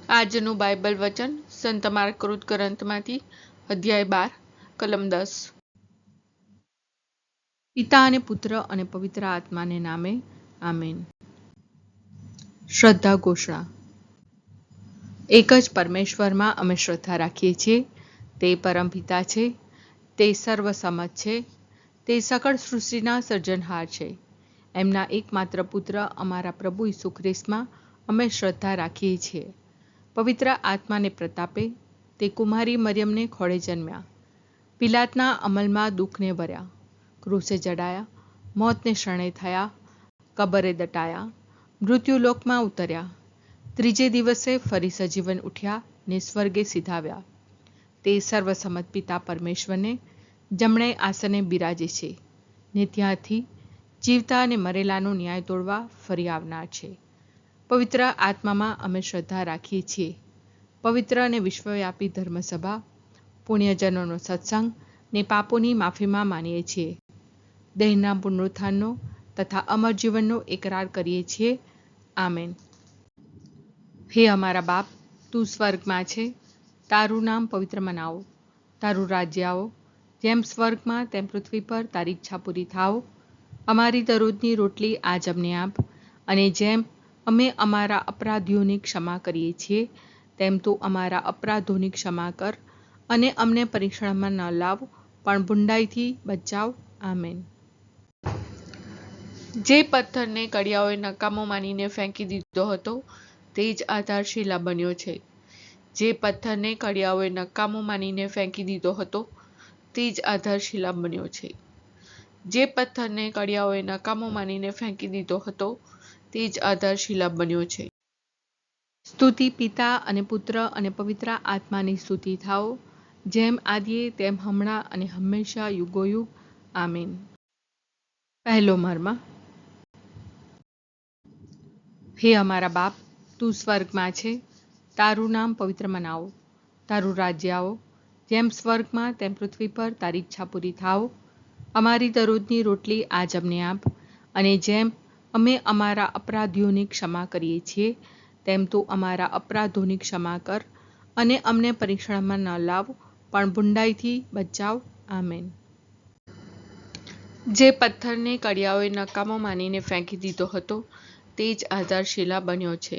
આજનું બાઇબલ વચન સંત માર્કૃત ગ્રંથમાંથી અધ્યાય 12 કલમ 10। પિતા અને પુત્ર અને પવિત્ર આત્માને નામે આમેન। શ્રદ્ધા ઘોષણા। એક જ પરમેશ્વરમાં અમે શ્રદ્ધા રાખીએ છીએ। તે પરમપિતા છે, તે સર્વસમત છે, તે સકળ સૃષ્ટિના સર્જનહાર છે। એમના એકમાત્ર પુત્ર અમારા પ્રભુ ઈસુ ખ્રિસ્તમાં અમે શ્રદ્ધા રાખીએ છીએ। પવિત્ર આત્માને પ્રતાપે તે કુમારી મરિયમને ખોળે જન્મ્યા, પિલાતના અમલમાં દુઃખને વર્યા, ક્રૂસે જડાયા, મોતને શરણે થયા, કબરે દટાયા, મૃત્યુલોકમાં ઉતર્યા, ત્રીજે દિવસે ફરી સજીવન ઉઠ્યા ને સ્વર્ગે સિધાવ્યા। તે સર્વસમત પિતા પરમેશ્વરને જમણે આસને બિરાજે છે ને ત્યાંથી જીવતા અને મરેલાનો ન્યાય તોડવા ફરી આવનાર છે। પવિત્ર આત્મામાં અમે શ્રદ્ધા રાખીએ છીએ। પવિત્ર અને વિશ્વવ્યાપી ધર્મસભા, પુણ્યજનોનો સત્સંગ ને પાપોની માફીમાં માનીએ છીએ। દેહના પુનરુત્થાનનો તથા અમર જીવનનો એકરાર કરીએ છીએ। આમેન। હે અમારા બાપ, તું સ્વર્ગમાં છે, તારું નામ પવિત્ર મનાવો, તારું રાજ્ય આવો, જેમ સ્વર્ગમાં તેમ પૃથ્વી પર તારી ઈચ્છા પૂરી થાવ। અમારી દરરોજની રોટલી આજ અમને આપ, અને જેમ અમે અમારા અપરાધીઓની ક્ષમા કરીએ છીએ તેમ તું અમારા અપરાધોની ક્ષમા કર, અને અમને પરીક્ષણમાં ન લાવ પણ બુંડાઈથી બચાવ। આમેન। જે પથ્થરને કડિયાઓએ નકામો માનીને ફેંકી દીધો હતો તે જ આધારશિલા બન્યો છે। જે પથ્થરને કડિયાઓએ નકામો માનીને ફેંકી દીધો હતો તે જ આધારશિલા બન્યો છે। જે પથ્થરને કડિયાઓએ નકામો માનીને ફેંકી દીધો હતો તે જ આધારશિલા બન્યો છે। સ્તુતિ પિતા અને પુત્ર અને પવિત્ર આત્માની સ્તુતિ થાઓ, જેમ આદિએ તેમ હમણાં અને હંમેશા યુગોયુગ। આમીન। પહેલો મર્મ। હે અમારા બાપ, તું સ્વર્ગમાં છે, તારું નામ પવિત્ર મનાવો, તારું રાજ્ય આવો, જેમ સ્વર્ગમાં તેમ પૃથ્વી પર તારી ઈચ્છા પૂરી થાવ। અમારી દરરોજની રોટલી આજ અમને આપ, અને જેમ અમે અમારા અપરાધીઓની ક્ષમા કરીએ છીએ તેમ તું અમારા અપરાધોની ક્ષમા કર, અને અમને પરીક્ષણમાં ન લાવ પણ બુંડાઈથી બચાવ। આમેન। જે પથ્થરને કડિયાઓએ નકામો માનીને ફેંકી દીધો હતો તે જ આધારશિલા બન્યો છે।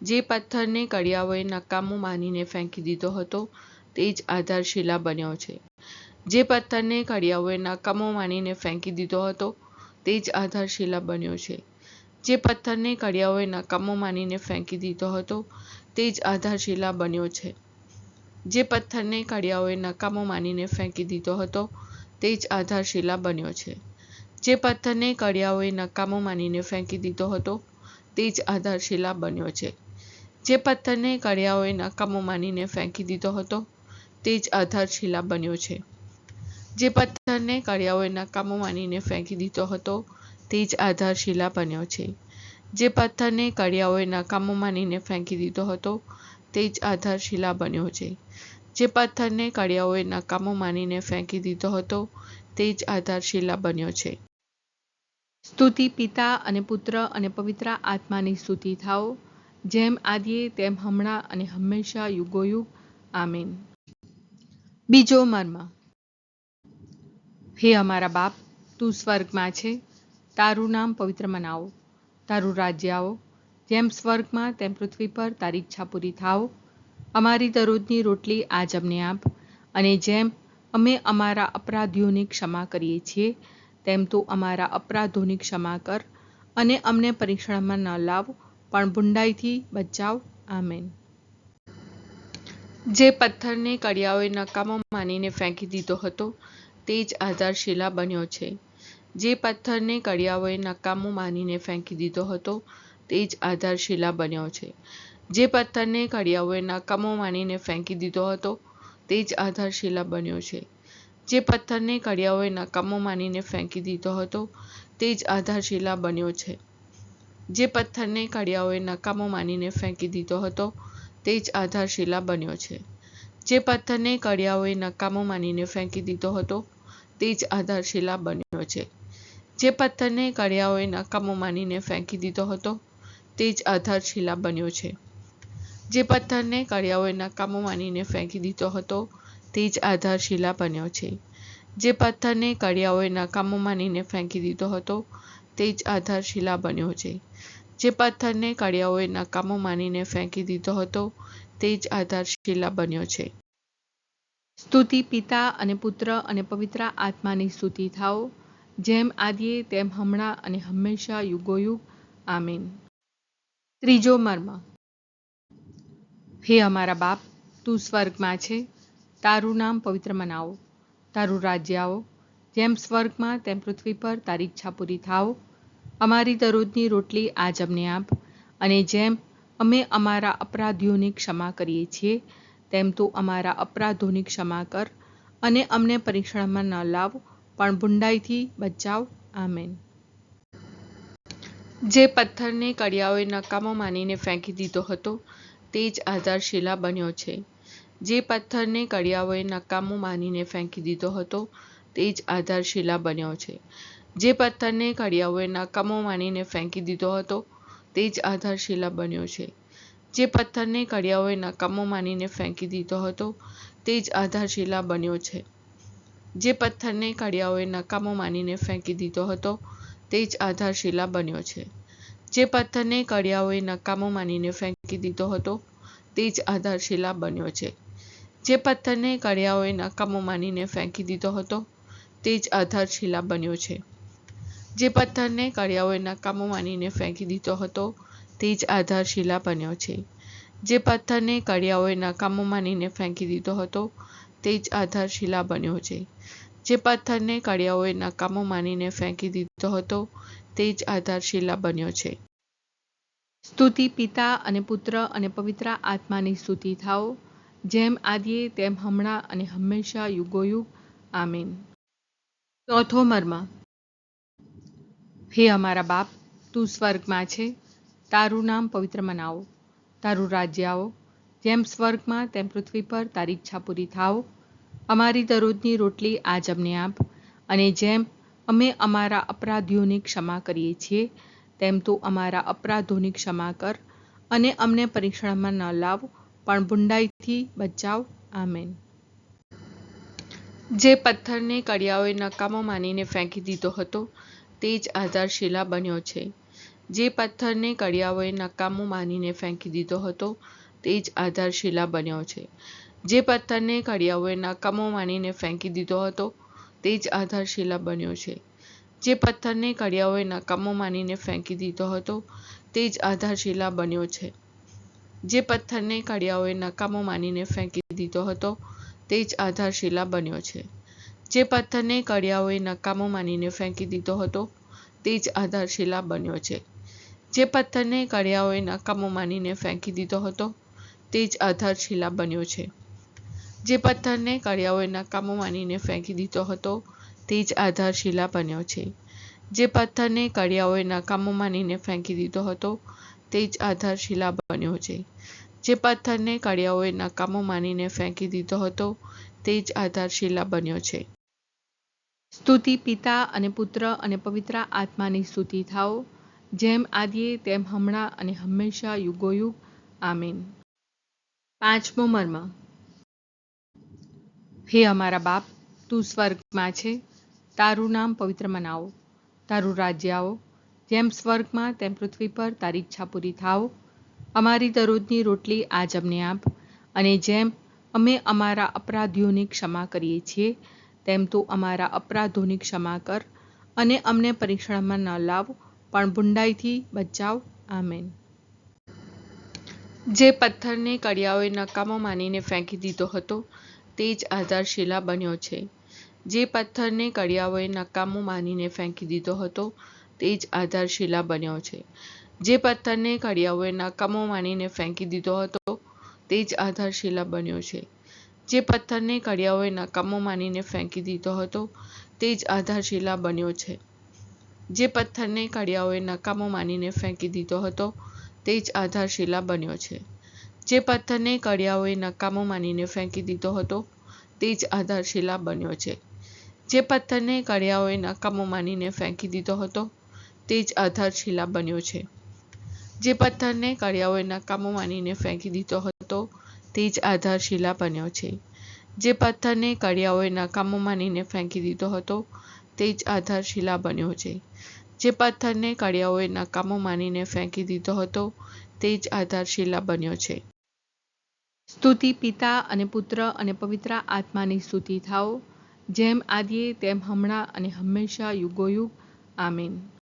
જે પથ્થરને કડિયાઓએ નકામો માનીને ફેંકી દીધો હતો તે જ આધારશિલા બન્યો છે। જે પથ્થરને કડિયાઓએ નકામો માનીને ફેંકી દીધો હતો તે જ આધારશિલા બન્યો છે। જે પથ્થરને કડિયાઓએ નકામો માનીને ફેંકી દીધો હતો તે જ આધારશિલા બન્યો છે। જે પથ્થરને કડિયાઓએ નકામો માનીને ફેંકી દીધો હતો તે જ આધારશિલા બન્યો છે। જે પથ્થરને કડિયાઓએ નકામો માનીને ફેંકી દીધો હતો તે જ આધારશિલા બન્યો છે। જે પથ્થરને કડિયાઓએ નકામો માનીને ફેંકી દીધો હતો તે જ આધારશિલા બન્યો છે। જે પથ્થરને કડિયાઓએ નકામો માનીને ફેંકી દીધો હતો તે જ આધારશિલા બન્યો છે। જે પથ્થરને કડિયાઓએ નકામો માનીને ફેંકી દીધો હતો તે જ આધારશિલા બન્યો છે। જે પથ્થરને કડિયાઓએ નકામો માનીને ફેંકી દીધો હતો તે જ આધારશિલા બન્યો છે। સ્તુતિ પિતા અને પુત્ર અને પવિત્ર આત્માની સ્તુતિ થાઓ, જેમ આદિએ તેમ હમણાં અને હંમેશા યુગોયુગ। આમીન। બીજો મર્મ। હે અમારા બાપ, તું સ્વર્ગમાં છે, તારું નામ પવિત્ર મનાવો, તારું રાજ્ય આવો, જેમ સ્વર્ગમાં તેમ પૃથ્વી પર તારી ઈચ્છા પૂરી થાવ। અમારી દરરોજની રોટલી આજ અમને આપ, અને જેમ અમે અમારા અપરાધીઓની ક્ષમા કરીએ છીએ તેમ તું અમારા અપરાધોની ક્ષમા કર, અને અમને પરીક્ષણમાં ન લાવ પણ બુંડાઈથી બચાવ। આમેન। જે પથ્થરને કડિયાઓએ નકામો માનીને ફેંકી દીધો હતો તે જ આધારશિલા બન્યો છે। જે પથ્થરને કડિયાઓએ નકામો માનીને ફેંકી દીધો હતો તે જ આધારશિલા બન્યો છે। જે પથ્થરને કડિયાઓએ નકામો માનીને ફેંકી દીધો હતો તે જ આધારશિલા બન્યો છે। જે પથ્થરને કડિયાઓએ નકામો માનીને ફેંકી દીધો હતો તે જ આધારશિલા બન્યો છે। જે પથ્થરને કડિયાઓએ નકામો માનીને ફેંકી દીધો હતો તે જ આધારશિલા બન્યો છે। જે પથ્થરને કડિયાઓએ નકામો માનીને ફેંકી દીધો હતો તે જ આધારશિલા બન્યો છે। જે પથ્થરને કડિયાઓએ નકામો માનીને ફેંકી દીધો હતો તે જ આધારશિલા બન્યો છે। જે પથ્થરને કડિયાઓએ નકામો માનીને ફેંકી દીધો હતો તે જ આધારશિલા બન્યો છે. જે પથ્થરને કડિયાઓએ નકામો માનીને ફેંકી દીધો હતો તે જ આધારશિલા બન્યો છે. જે પથ્થરને કડિયાઓએ નકામો માનીને ફેંકી દીધો હતો તે જ આધારશિલા બન્યો છે. સ્તુતિ પિતા અને પુત્ર અને પવિત્ર આત્માની સ્તુતિ થાઓ, જેમ આદિએ તેમ હમણાં અને હંમેશા યુગોયુગ. આમીન. ત્રીજો મર્મ. હે અમારા બાપ, તું સ્વર્ગમાં છે, તારું નામ પવિત્ર મનાવો, તારું રાજ્ય આવો, જેમ સ્વર્ગમાં તેમ પૃથ્વી પર તારી ઈચ્છા પૂરી થાઓ. અમારી દરરોજની રોટલી આજ અમને આપ, અને જેમ અમે અમારા અપરાધીઓની ક્ષમા કરીએ છીએ તેમ તું અમારા અપરાધોની ક્ષમા કર, અને અમને પરીક્ષણમાં ન લાવ, પણ બુંડાઈથી બચાવ. આમેન. જે પથ્થરને કડિયાઓએ નકામો માનીને ફેંકી દીધો હતો તે જ આધારશિલા બન્યો છે. જે પથ્થરને કડિયાઓએ નકામો માનીને ફેંકી દીધો હતો તે જ આધારશિલા બન્યો છે. જે પથ્થરને કડિયાઓએ નકામો માનીને ફેંકી દીધો હતો તે જ આધારશિલા બન્યો છે. જે પથ્થરને કડિયાઓએ નકામો માનીને ફેંકી દીધો હતો તે જ આધારશિલા બન્યો છે. જે પથ્થરને કડિયાઓએ નકામો માનીને ફેંકી દીધો હતો તે જ આધારશિલા બન્યો છે. જે પથ્થરને કડિયાઓએ નકામો માનીને ફેંકી દીધો હતો તે જ આધારશિલા બન્યો છે. જે પથ્થરને કડિયાઓએ નકામો માનીને ફેંકી દીધો હતો તે જ આધારશિલા બન્યો છે. જે પથ્થરને કડિયાઓએ નકામો માનીને ફેંકી દીધો હતો તે જ આધારશિલા બન્યો છે. જે પથ્થરને કડિયાઓએ નકામો માનીને ફેંકી દીધો હતો તે જ આધારશિલા બન્યો છે. જે પથ્થરને કડિયાઓએ નકામો માનીને ફેંકી દીધો હતો તે જ આધારશિલા બન્યો છે. સ્તુતિ પિતા અને પુત્ર અને પવિત્ર આત્માની સ્તુતિ થાઓ, જેમ આદિએ તેમ હમણાં અને હંમેશા યુગોયુગ. આમીન. ચોથો મર્મ. હે અમારા બાપ, તું સ્વર્ગમાં છે, તારું નામ પવિત્ર મનાવો, તારું રાજ્ય આવો, જેમ સ્વર્ગમાં તેમ પૃથ્વી પર તારી ઈચ્છા પૂરી થાઓ. અમારી દરરોજની રોટલી આજ અમને આપ, અને જેમ અમે અમારા અપરાધીઓની ક્ષમા કરીએ છીએ તેમ તું અમારા અપરાધોની ક્ષમા કર, અને અમને પરીક્ષણમાં ન લાવ, પણ બુંડાઈથી બચાવ. આમેન. જે પથ્થરને કડિયાઓએ નકામો માનીને ફેંકી દીધો હતો તે જ આધારશિલા બન્યો છે. જે પથ્થરને કડિયાઓએ નકામો માનીને ફેંકી દીધો હતો તે જ આધારશિલા બન્યો છે. જે પથ્થરને કડિયાઓએ નકામો માનીને ફેંકી દીધો હતો તે જ આધારશિલા બન્યો છે. જે પથ્થરને કડિયાઓએ નકામો માનીને ફેંકી દીધો હતો તે જ આધારશિલા બન્યો છે. જે પથ્થરને કડિયાઓએ નકામો માનીને ફેંકી દીધો હતો તે જ આધારશિલા બન્યો છે. જે પથ્થરને કડિયાઓએ નકામો માનીને ફેંકી દીધો હતો તે જ આધારશિલા બન્યો છે. જે પથ્થરને કડિયાઓએ નકામો માનીને ફેંકી દીધો હતો તે જ આધારશિલા બન્યો છે. જે પથ્થરને કડિયાઓએ નકામો માનીને ફેંકી દીધો હતો તે જ આધારશિલા બન્યો છે. જે પથ્થરને કડિયાઓએ નકામો માનીને ફેંકી દીધો હતો તે જ આધારશિલા બન્યો છે. જે પથ્થરને કડિયાઓએ નકામો માનીને ફેંકી દીધો હતો તે જ આધારશિલા બન્યો છે. સ્તુતિ પિતા અને પુત્ર અને પવિત્ર આત્માની સ્તુતિ થાઓ, જેમ આદિએ તેમ હમણાં અને હંમેશા યુગોયુગ. આમીન. પાંચમો મર્મ. હે અમારા બાપ, તું સ્વર્ગમાં છે, તારું નામ પવિત્ર મનાવો, તારું રાજ્ય આવો, જેમ સ્વર્ગમાં તેમ પૃથ્વી પર તારી ઈચ્છા પૂરી થાઓ. અમારી દરરોજની રોટલી આજ અમને આપ, અને જેમ અમે અમારા અપરાધીઓની ક્ષમા કરીએ છીએ તેમ તું અમારા અપરાધોની ક્ષમા કર, અને અમને પરીક્ષણમાં ન લાવ, પણ બુંડાઈથી બચાવ. આમેન. જે પથ્થરને કડિયાઓએ નકામો માનીને ફેંકી દીધો હતો તે જ આધારશિલા બન્યો છે. જે પથ્થરને કડિયાઓએ નકામો માનીને ફેંકી દીધો હતો તે જ આધારશિલા બન્યો છે. જે પથ્થરને કડિયાઓએ નકામો માનીને ફેંકી દીધો હતો તે જ આધારશિલા બન્યો છે. જે પથ્થરને કડિયાઓએ નકામો માનીને ફેંકી દીધો હતો તે જ આધારશિલા બન્યો છે. જે પથ્થરને કડિયાઓએ નકામો માનીને ફેંકી દીધો હતો તે જ આધારશિલા બન્યો છે. જે પથ્થરને કડિયાઓએ નકામો માનીને ફેંકી દીધો હતો તે જ આધારશિલા બન્યો છે. જે પથ્થરને કડિયાઓએ નકામો માનીને ફેંકી દીધો હતો તે જ આધારશિલા બન્યો છે. જે પથ્થરને કળિયાઓએ નકામો માનીને ફેંકી દીધો હતો તે જ આધારશિલા બન્યો છે. જે પથ્થરને કળિયાઓએ નકામો માનીને ફેંકી દીધો હતો તે જ આધારશિલા બન્યો છે. જે પથ્થરને કળિયાઓએ નકામો માનીને ફેંકી દીધો હતો તે જ આધારશિલા બન્યો છે. સ્તુતિ પિતા અને પુત્ર અને પવિત્ર આત્માની સ્તુતિ થાઓ, જેમ આદિએ તેમ હમણાં અને હંમેશા યુગોયુગ. આમીન.